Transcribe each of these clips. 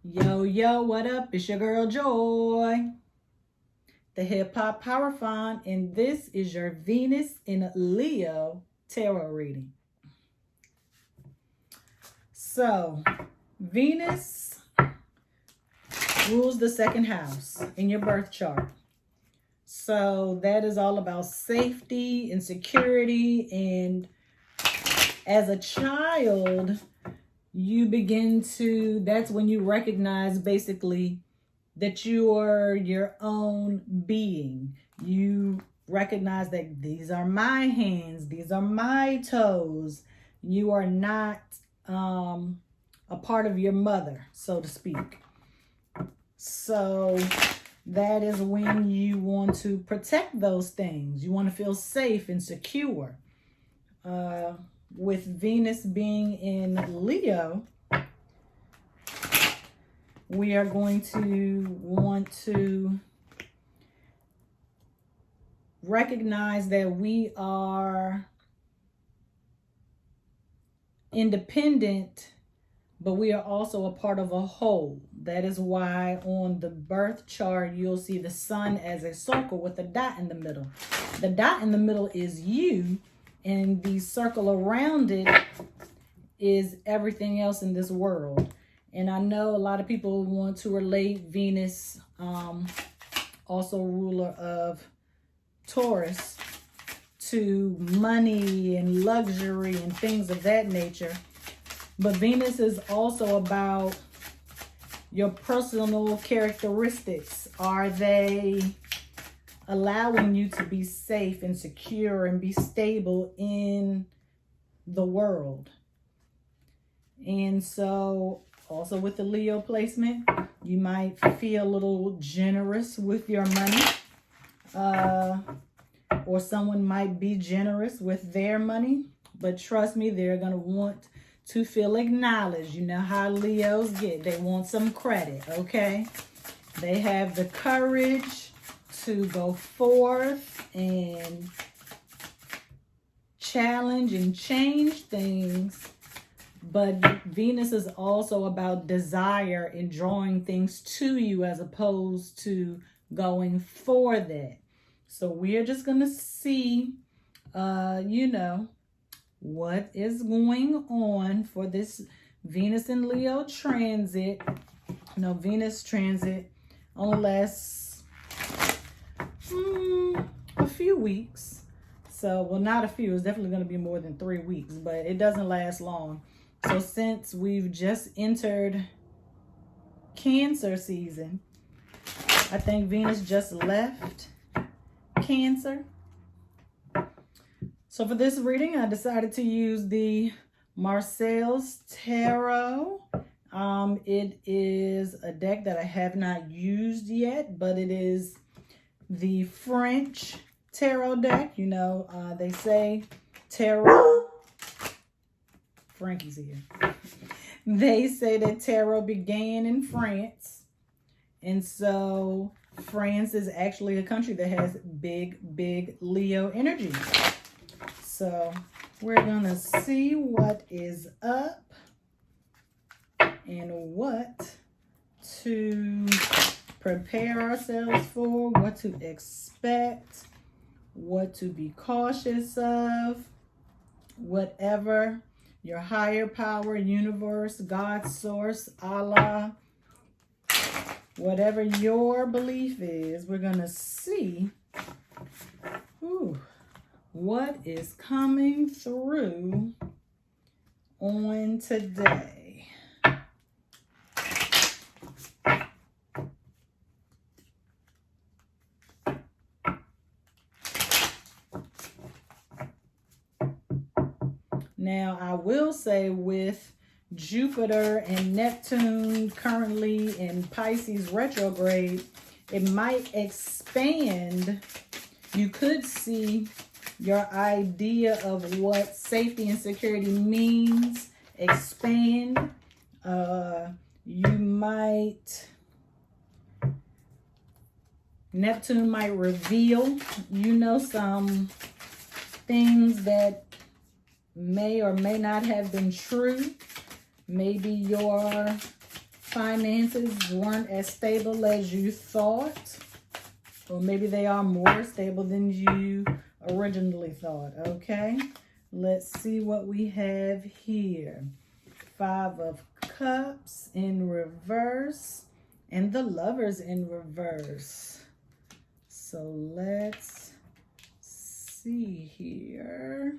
Yo, yo, what up? It's your girl Joy, the Hip Hop Power Font, and this is your Venus in Leo tarot reading. So, Venus rules the second house in your birth chart. So, that is all about safety and security. And as a child, that's when you recognize basically that you are your own being. You recognize that these are my hands, these are my toes. You are not a part of your mother, so to speak. So that is when you want to protect those things. You want to feel safe and secure. With Venus being in Leo, we are going to want to recognize that we are independent, but we are also a part of a whole. That is why on the birth chart, you'll see the sun as a circle with a dot in the middle. The dot in the middle is you, and the circle around it is everything else in this world. And I know a lot of people want to relate Venus, also ruler of Taurus, to money and luxury and things of that nature. But Venus is also about your personal characteristics. Are they allowing you to be safe and secure and be stable in the world? And so also with the Leo placement, you might feel a little generous with your money, or someone might be generous with their money, but trust me, they're going to want to feel acknowledged. You know how Leos get. They want some credit, okay? They have the courage to go forth and challenge and change things. But Venus is also about desire and drawing things to you as opposed to going for that. So we're just going to see, what is going on for this Venus and Leo transit. No, Venus transit only lasts a few weeks. So, well, not a few. It's definitely going to be more than 3 weeks, but it doesn't last long. So since we've just entered Cancer season, I think Venus just left Cancer. So for this reading, I decided to use the Marseille's Tarot. It is a deck that I have not used yet, but it is the French tarot deck. You know, they say tarot. Frankie's here. They say that tarot began in France. And so France is actually a country that has big Leo energy. So we're going to see what is up and what to prepare ourselves for, what to expect, what to be cautious of, whatever your higher power, universe, God, source, Allah, whatever your belief is, we're going to see what is coming through on today. Now, I will say with Jupiter and Neptune currently in Pisces retrograde, it might expand. You could see your idea of what safety and security means expand. Neptune might reveal, some things that may or may not have been true. Maybe your finances weren't as stable as you thought, or maybe they are more stable than you originally thought. Okay, let's see what we have here. 5 of Cups in reverse and the Lovers in reverse. So let's see here.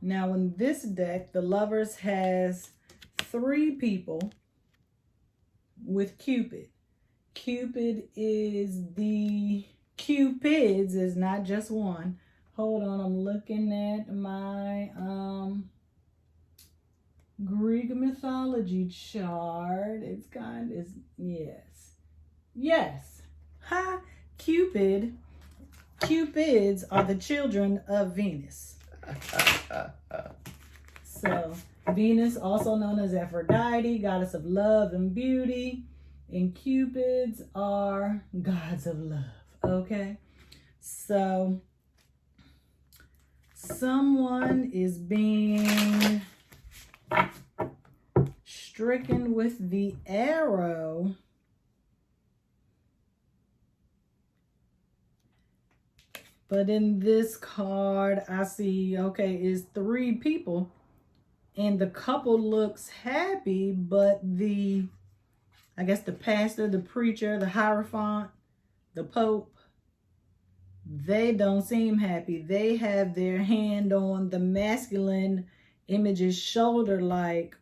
Now in this deck, the Lovers has 3 people with Cupid. Cupids is not just one. Hold on, I'm looking at my Greek mythology chart. It's yes. Ha! Cupids are the children of Venus. So Venus, also known as Aphrodite, goddess of love and beauty, and Cupids are gods of love. Okay, so someone is being stricken with the arrow. But in this card, I see, okay, is 3 people. And the couple looks happy, but I guess the pastor, the preacher, the Hierophant, the Pope, they don't seem happy. They have their hand on the masculine image's shoulder like,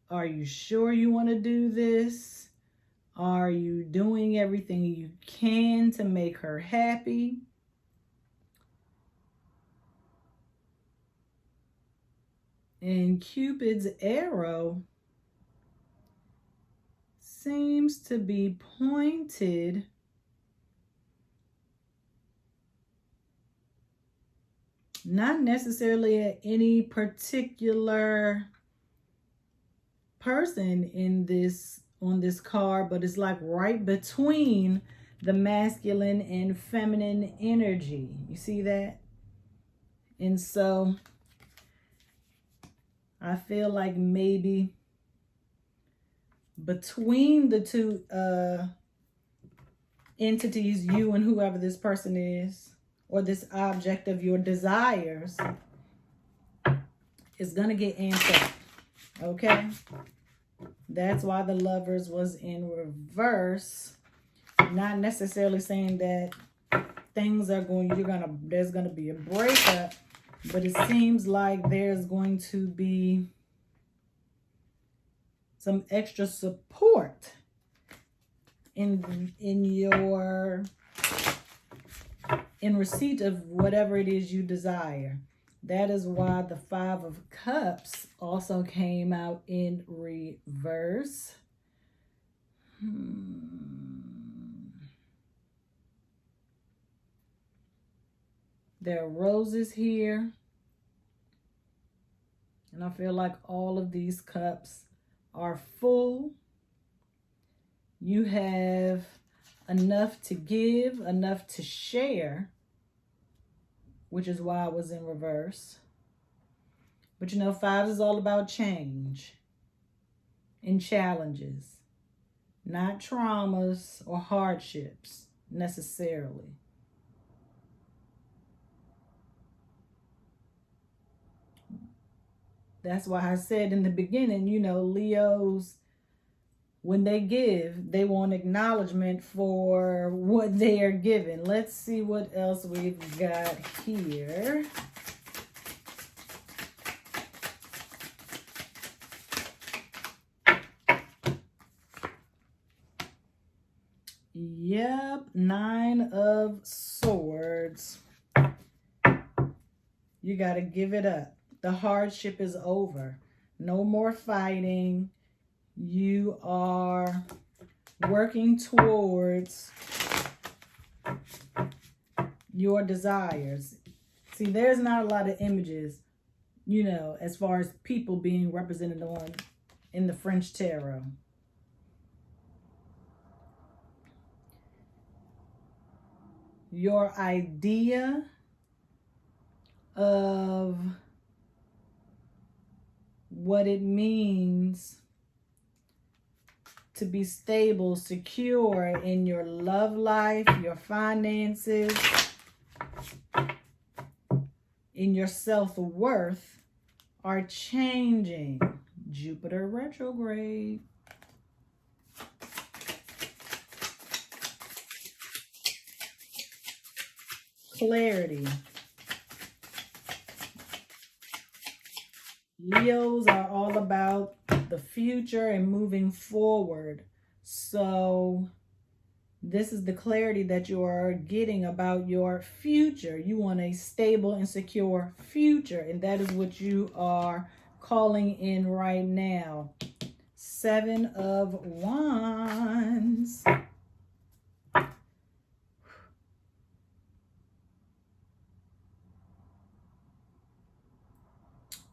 are you sure you want to do this? Are you doing everything you can to make her happy? And Cupid's arrow seems to be pointed not necessarily at any particular person on this card, but it's like right between the masculine and feminine energy. You see that? And so I feel like maybe between the 2 entities, you and whoever this person is, or this object of your desires, is going to get answered. Okay? That's why the Lovers was in reverse. Not necessarily saying that things are there's going to be a breakup, but it seems like there's going to be some extra support in receipt of whatever it is you desire. That is why the 5 of Cups also came out in reverse. There are roses here. And I feel like all of these cups are full. You have enough to give, enough to share, which is why I was in reverse. But you know, 5 is all about change and challenges, not traumas or hardships necessarily. That's why I said in the beginning, you know, Leos, when they give, they want acknowledgement for what they are given. Let's see what else we've got here. Yep, 9 of Swords. You got to give it up. The hardship is over. No more fighting. You are working towards your desires. See, there's not a lot of images, you know, as far as people being represented in the French tarot. your idea of what it means to be stable, secure in your love life, your finances, in your self-worth are changing. Jupiter retrograde. Clarity. Leos are all about the future and moving forward. So this is the clarity that you are getting about your future. You want a stable and secure future, and that is what you are calling in right now. 7 of Wands.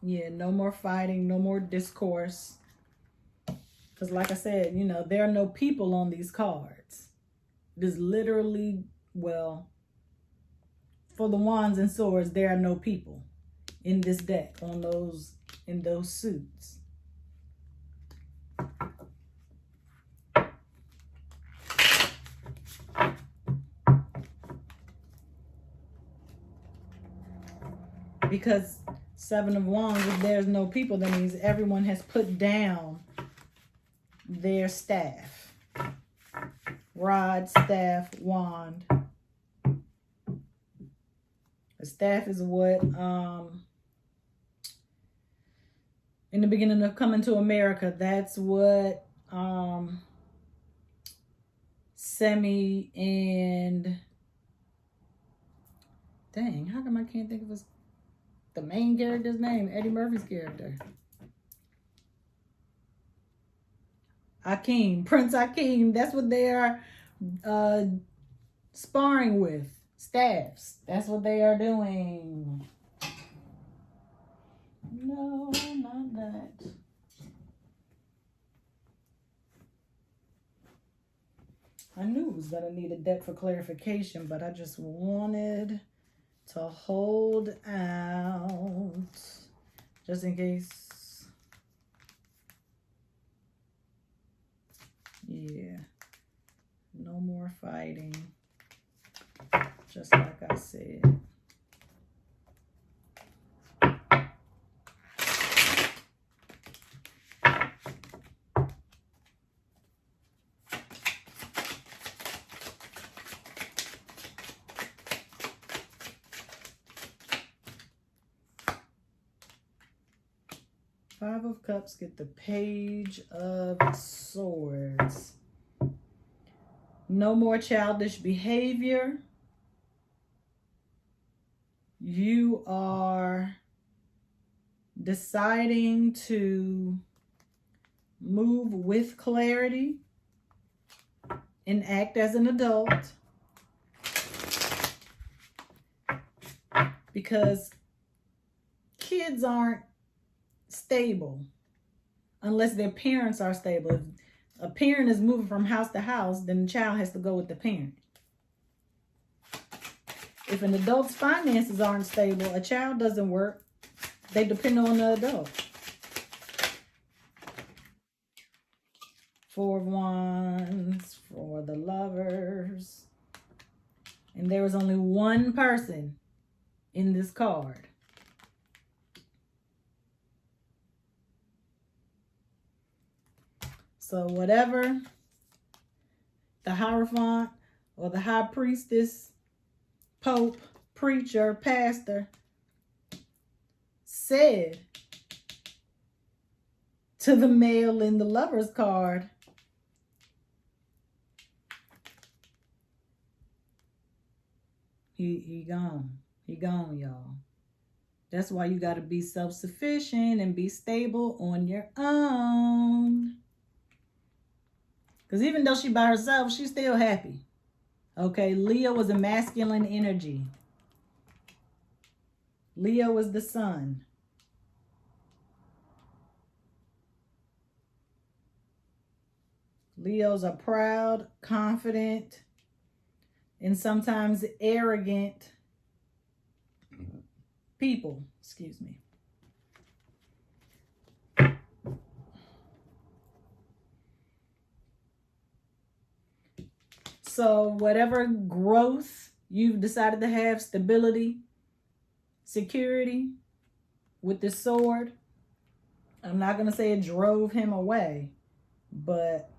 Yeah, no more fighting, no more discourse. Because like I said, you know, there are no people on these cards. There's literally, well, for the Wands and Swords, there are no people in this deck on those, in those suits. Because 7 of Wands, if there's no people, that means everyone has put down their staff. Rod, staff, wand. The staff is what, in the beginning of Coming to America, that's what Semi and, dang, how come I can't think of the main character's name? Eddie Murphy's character. Akeem, Prince Akeem. That's what they are sparring with. Staffs. That's what they are doing. No, not that. I knew it was going to need a deck for clarification, but I just wanted to hold out just in case. Yeah. No more fighting. Just like I said. Five of Cups get the Page of Swords. No more childish behavior. You are deciding to move with clarity and act as an adult, because kids aren't stable unless their parents are stable. If a parent is moving from house to house, then the child has to go with the parent. If an adult's finances aren't stable, a child doesn't work. They depend on the adult. 4 of Wands for the Lovers. And there is only one person in this card. So whatever the Hierophant or the High Priestess, Pope, Preacher, Pastor said to the male in the Lover's card, he gone. He gone, y'all. That's why you got to be self-sufficient and be stable on your own. Because even though she by herself, she's still happy. Okay, Leo is a masculine energy. Leo is the sun. Leos are proud, confident, and sometimes arrogant people. Excuse me. So whatever growth you've decided to have, stability, security with this sword, I'm not going to say it drove him away, but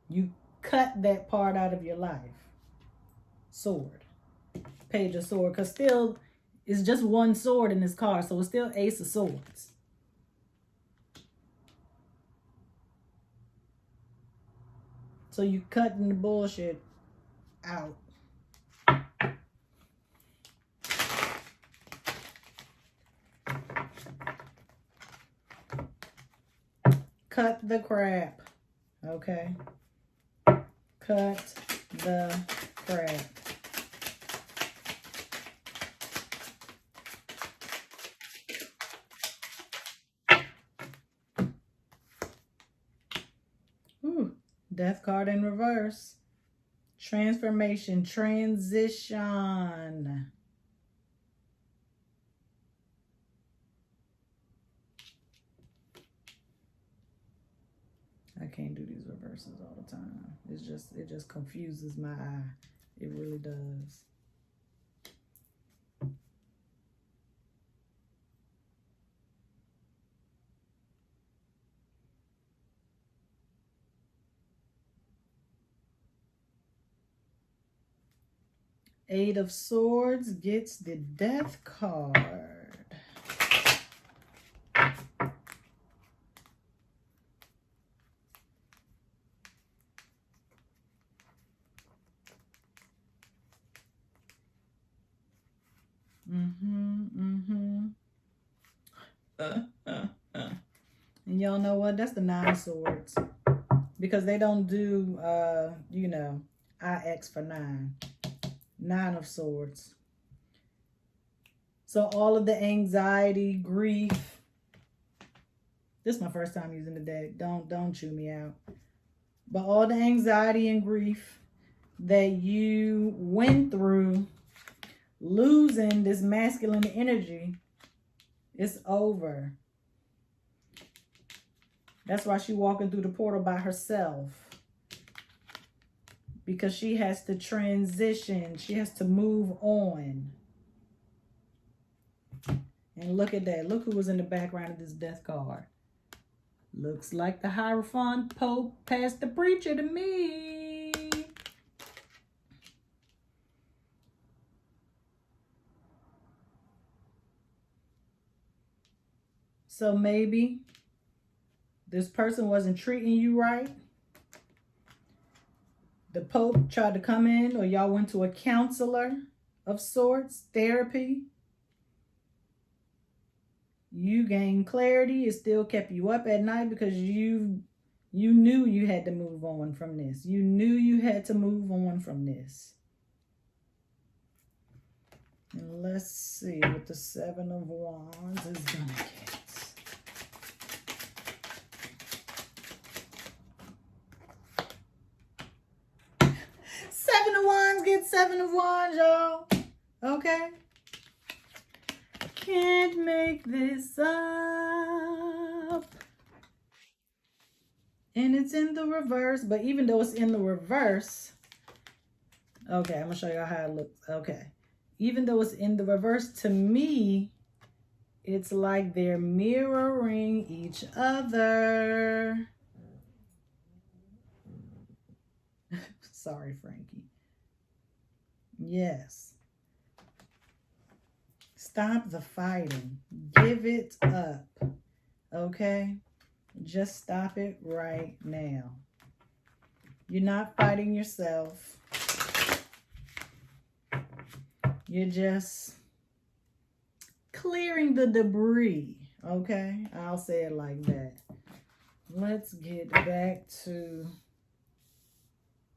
you cut that part out of your life. Sword. Page of sword. Because still, it's just one sword in this card. So it's still Ace of Swords. So you cutting the bullshit out. Cut the crap. Okay. Cut the crap. Ooh, Death card in reverse. Transformation, transition. I can't do these reverses all the time. It just confuses my eye. It really does. Eight of Swords gets the Death card. And y'all know what? That's the Nine of Swords. Because they don't do, you know, IX for 9. 9 of Swords. So all of the anxiety, grief. This is my first time using the deck. Don't chew me out. But all the anxiety and grief that you went through losing this masculine energy, it's over. That's why she's walking through the portal by herself. Because she has to transition. She has to move on. And look at that. Look who was in the background of this Death card. Looks like the Hierophant Pope passed the preacher to me. So maybe this person wasn't treating you right. The Pope tried to come in, or y'all went to a counselor of sorts, therapy. You gained clarity. It still kept you up at night because you knew you had to move on from this. You knew you had to move on from this. And let's see what the Seven of Wands is going to get. Seven of Wands, get Seven of Wands, y'all. Okay? Can't make this up. And it's in the reverse, but even though it's in the reverse, okay, I'm going to show you how it looks. Okay. Even though it's in the reverse, to me, it's like they're mirroring each other. Sorry, Frankie. Yes. Stop the fighting. Give it up. Okay? Just stop it right now. You're not fighting yourself. You're just clearing the debris. Okay? I'll say it like that. Let's get back to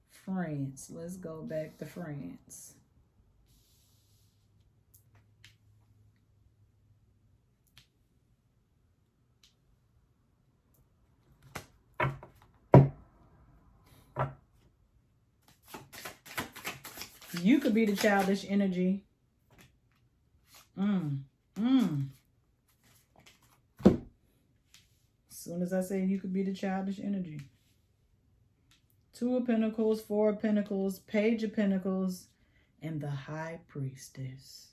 France. Let's go back to France. You could be the childish energy. As soon as I say you could be the childish energy. Two of Pentacles, Four of Pentacles, Page of Pentacles, and the High Priestess.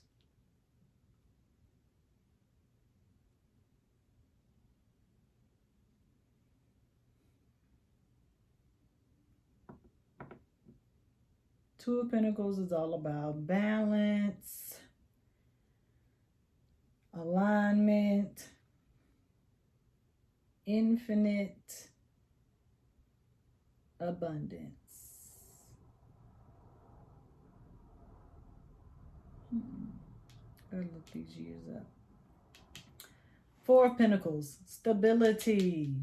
Two of Pentacles is all about balance, alignment, infinite abundance. Gotta look these years up. Four of Pentacles, stability.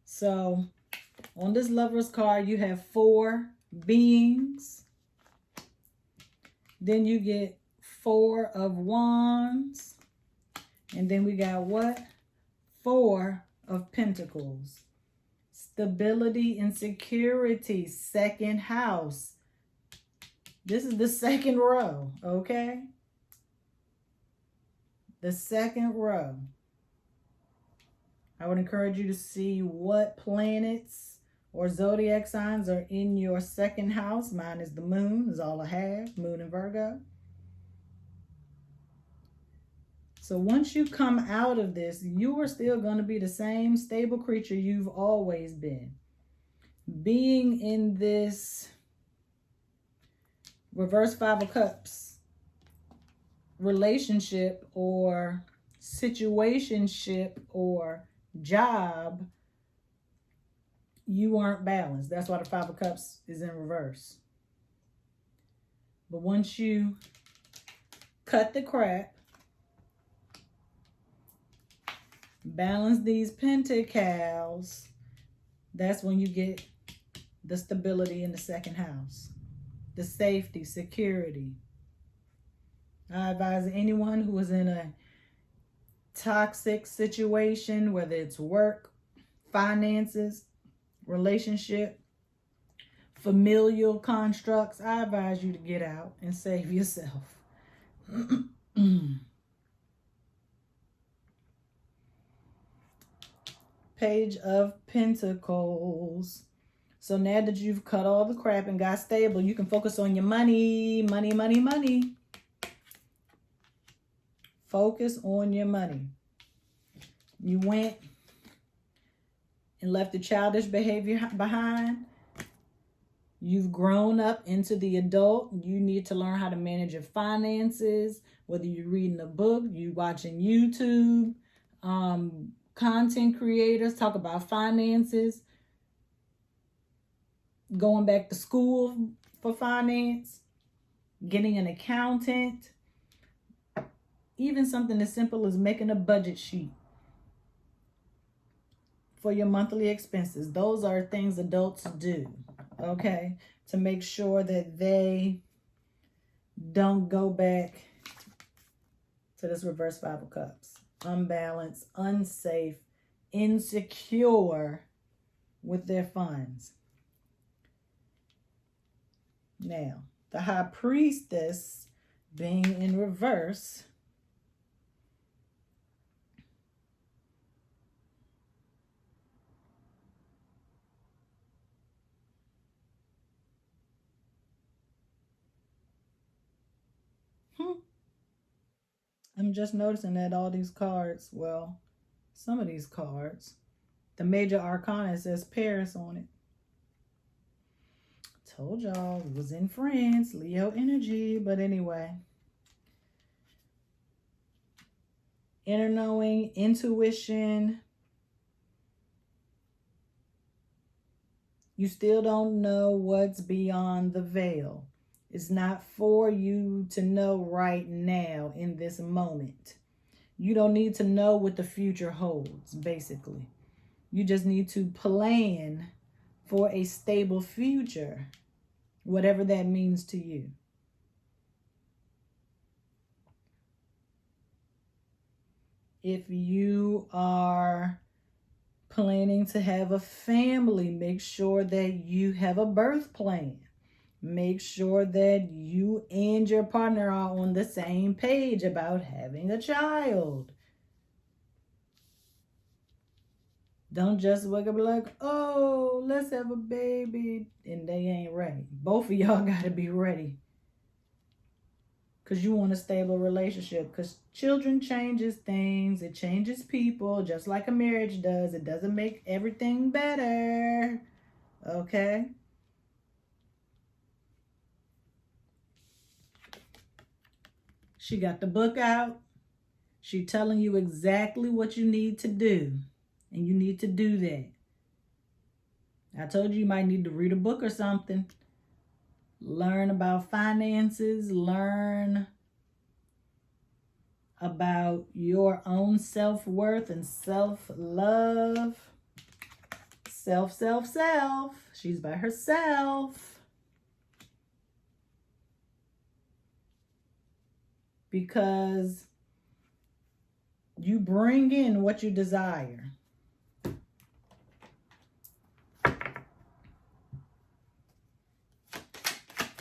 So on this Lover's card, you have 4 beings. Then you get 4 of Wands. And then we got what? 4 of Pentacles. Stability and security, second house. This is the second row, okay? The second row. I would encourage you to see what planets or zodiac signs are in your second house. Mine is the moon, is all I have, moon and Virgo. So once you come out of this, you are still going to be the same stable creature you've always been. Being in this reverse 5 of Cups relationship or situationship or job, you aren't balanced. That's why the 5 of Cups is in reverse. But once you cut the crap, balance these pentacles, that's when you get the stability in the second house. The safety, security. I advise anyone who is in a toxic situation, whether it's work, finances, relationship, familial constructs, I advise you to get out and save yourself. Page of Pentacles. So now that you've cut all the crap and got stable, you can focus on your money, money, money, money. Focus on your money. You went and left the childish behavior behind. You've grown up into the adult. You need to learn how to manage your finances, whether you're reading a book, you watching YouTube, content creators talk about finances, going back to school for finance, getting an accountant, even something as simple as making a budget sheet for your monthly expenses. Those are things adults do, okay, to make sure that they don't go back to this reverse 5 of Cups. Unbalanced, unsafe, insecure with their funds. Now, the High Priestess being in reverse, I'm just noticing that all these cards, well, some of these cards, the major arcana says Paris on it. Told y'all it was in France, Leo energy, but anyway. Inner knowing, intuition. You still don't know what's beyond the veil. It's not for you to know right now in this moment. You don't need to know what the future holds, basically. You just need to plan for a stable future, whatever that means to you. If you are planning to have a family, make sure that you have a birth plan. Make sure that you and your partner are on the same page about having a child. Don't just wake up like, oh, let's have a baby, and they ain't ready. Both of y'all got to be ready. Because you want a stable relationship. Because children changes things. It changes people just like a marriage does. It doesn't make everything better. Okay? She got the book out. She telling you exactly what you need to do. And you need to do that. I told you might need to read a book or something. Learn about finances. Learn about your own self-worth and self-love. Self. She's by herself. Because you bring in what you desire.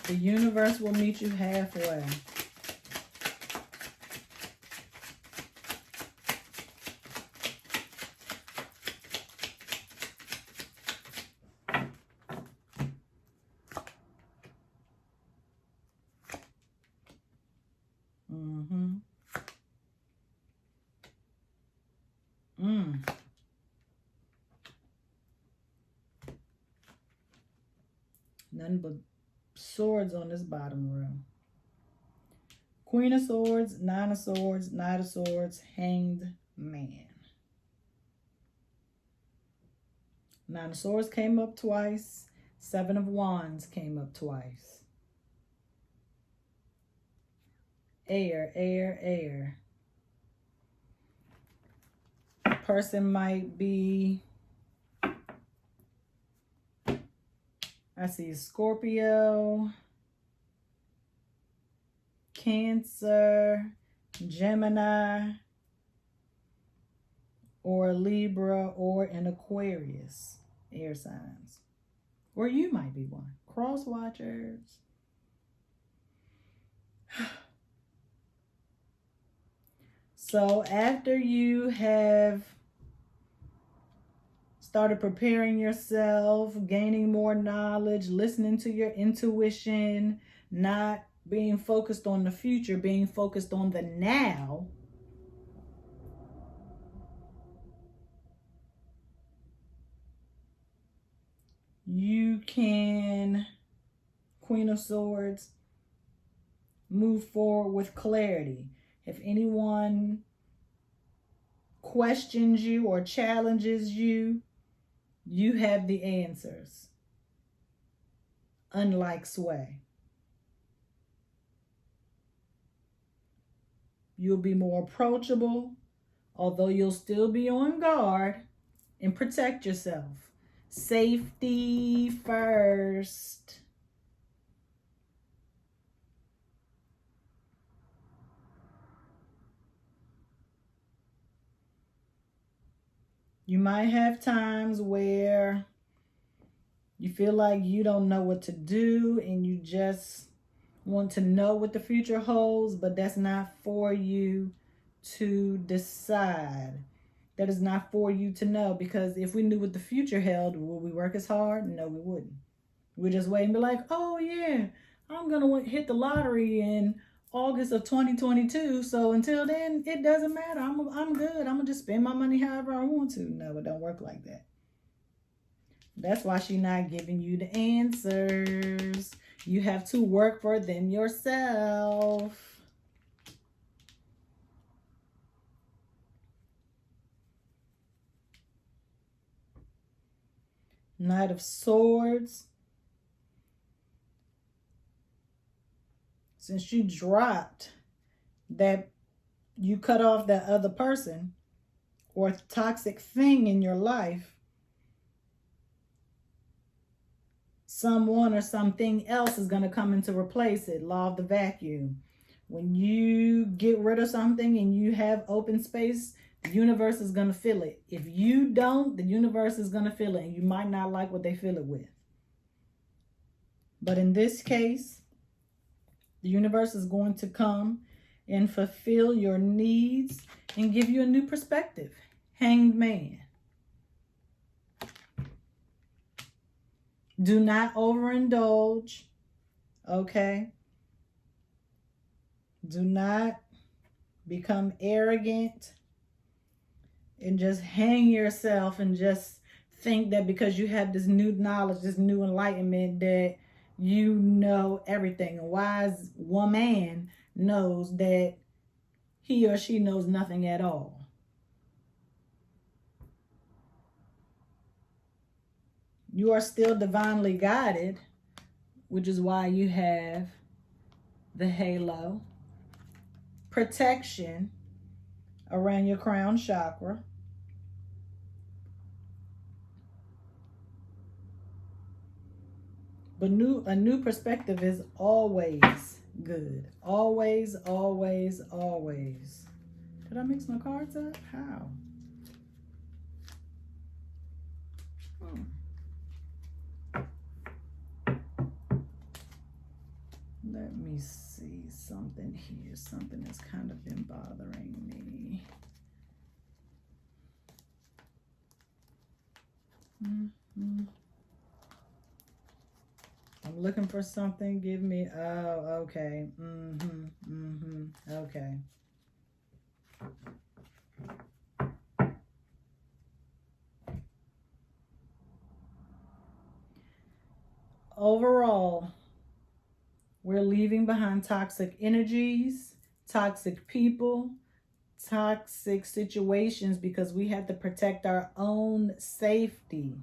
The universe will meet you halfway. Nothing but swords on this bottom row. Queen of Swords, Nine of Swords, Knight of Swords, Hanged Man. Nine of Swords came up twice. Seven of Wands came up twice. Air. Person might be, I see Scorpio, Cancer, Gemini, or Libra, or an Aquarius, air signs. Or you might be one. Cross watchers. So after you have started preparing yourself, gaining more knowledge, listening to your intuition, not being focused on the future, being focused on the now, you can, Queen of Swords, move forward with clarity. If anyone questions you or challenges you, you have the answers. Unlike Sway. You'll be more approachable, although you'll still be on guard, and protect yourself. Safety first. You might have times where you feel like you don't know what to do and you just want to know what the future holds, but that's not for you to decide. That is not for you to know, because if we knew what the future held, would we work as hard? No, we wouldn't. We'd just wait and be like, oh yeah, I'm going to hit the lottery in August of 2022. So until then, it doesn't matter. I'm good. I'm going to just spend my money however I want to. No, it don't work like that. That's why she's not giving you the answers. You have to work for them yourself. Knight of Swords. Since you dropped that, you cut off that other person or toxic thing in your life, someone or something else is going to come in to replace it. Law of the vacuum. When you get rid of something and you have open space, the universe is going to fill it. If you don't, the universe is going to fill it, and you might not like what they fill it with. But in this case, the universe is going to come and fulfill your needs and give you a new perspective. Hanged Man. Do not overindulge, okay? Do not become arrogant and just hang yourself and just think that because you have this new knowledge, this new enlightenment, that you know everything. A wise woman knows that he or she knows nothing at all. You are still divinely guided, which is why you have the halo. Protection around your crown chakra. But a new perspective is always good. Always, always, always. Did I mix my cards up? How? Let me see something here. Something that's kind of been bothering me. I'm looking for something. Give me, oh, okay. Okay. Overall, we're leaving behind toxic energies, toxic people, toxic situations, because we have to protect our own safety.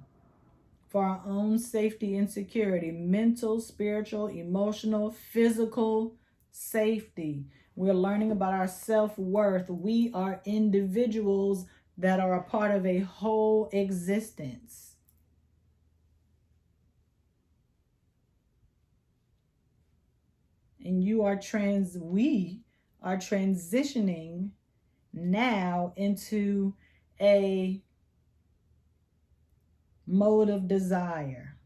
For our own safety and security, mental, spiritual, emotional, physical safety. We're learning about our self-worth. We are individuals that are a part of a whole existence. And we are transitioning now into a mode of desire.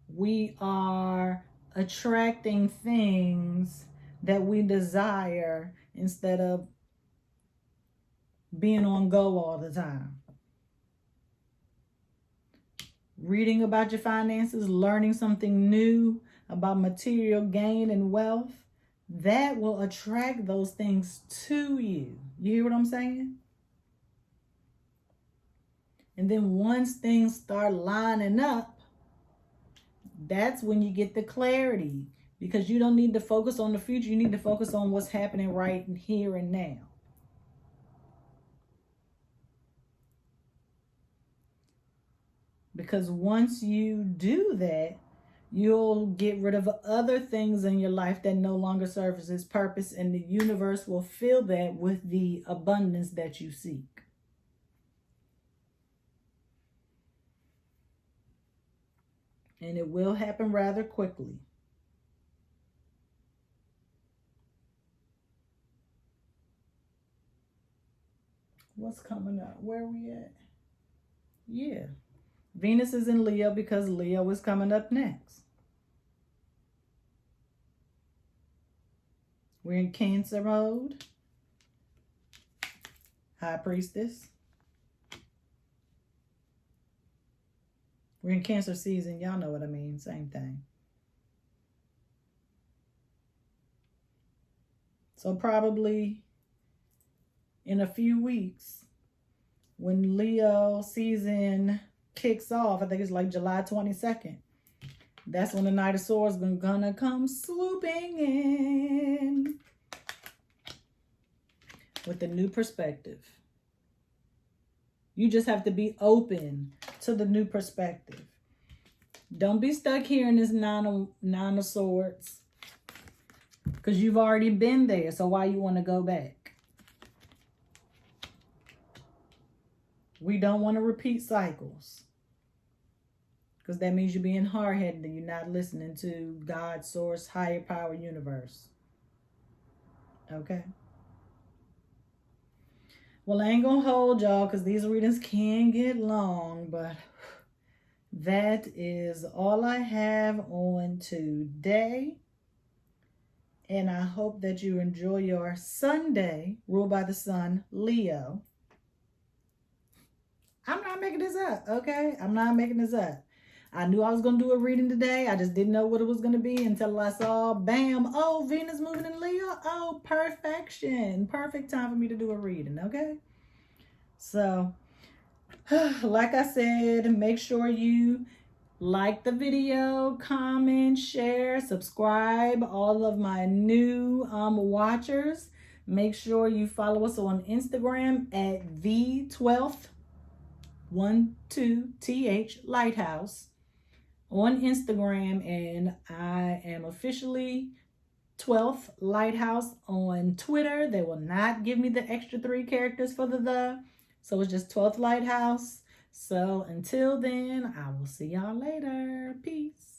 We are attracting things that we desire instead of being on go all the time. Reading about your finances, learning something new about material gain and wealth, that will attract those things to you. You hear what I'm saying? And then once things start lining up, that's when you get the clarity, because you don't need to focus on the future. You need to focus on what's happening right here and now. Because once you do that, you'll get rid of other things in your life that no longer serve its purpose, and the universe will fill that with the abundance that you seek. And it will happen rather quickly. What's coming up? Where are we at? Yeah. Venus is in Leo because Leo is coming up next. We're in Cancer mode. High Priestess. We're in Cancer season. Y'all know what I mean. Same thing. So probably in a few weeks, when Leo season kicks off, I think it's like July 22nd, that's when the Knight of Swords is gonna come swooping in with a new perspective. You just have to be open to the new perspective. Don't be stuck here in this nine of Swords, because you've already been there. So why you want to go back? We don't want to repeat cycles, because that means you're being hard-headed and you're not listening to God, source, higher power, universe. Okay? Well, I ain't gonna hold y'all, because these readings can get long, but that is all I have on today. And I hope that you enjoy your Sunday, ruled by the sun, Leo. I'm not making this up, okay? I'm not making this up. I knew I was going to do a reading today. I just didn't know what it was going to be until I saw, bam, oh, Venus moving in Leo. Oh, perfection. Perfect time for me to do a reading, okay? So, like I said, make sure you like the video, comment, share, subscribe. All of my new watchers, make sure you follow us on Instagram at the 12th 12th Lighthouse on Instagram, and I am officially 12th Lighthouse on Twitter. They will not give me the extra 3 characters for the, so it's just 12th Lighthouse. So until then, I will see y'all later. Peace.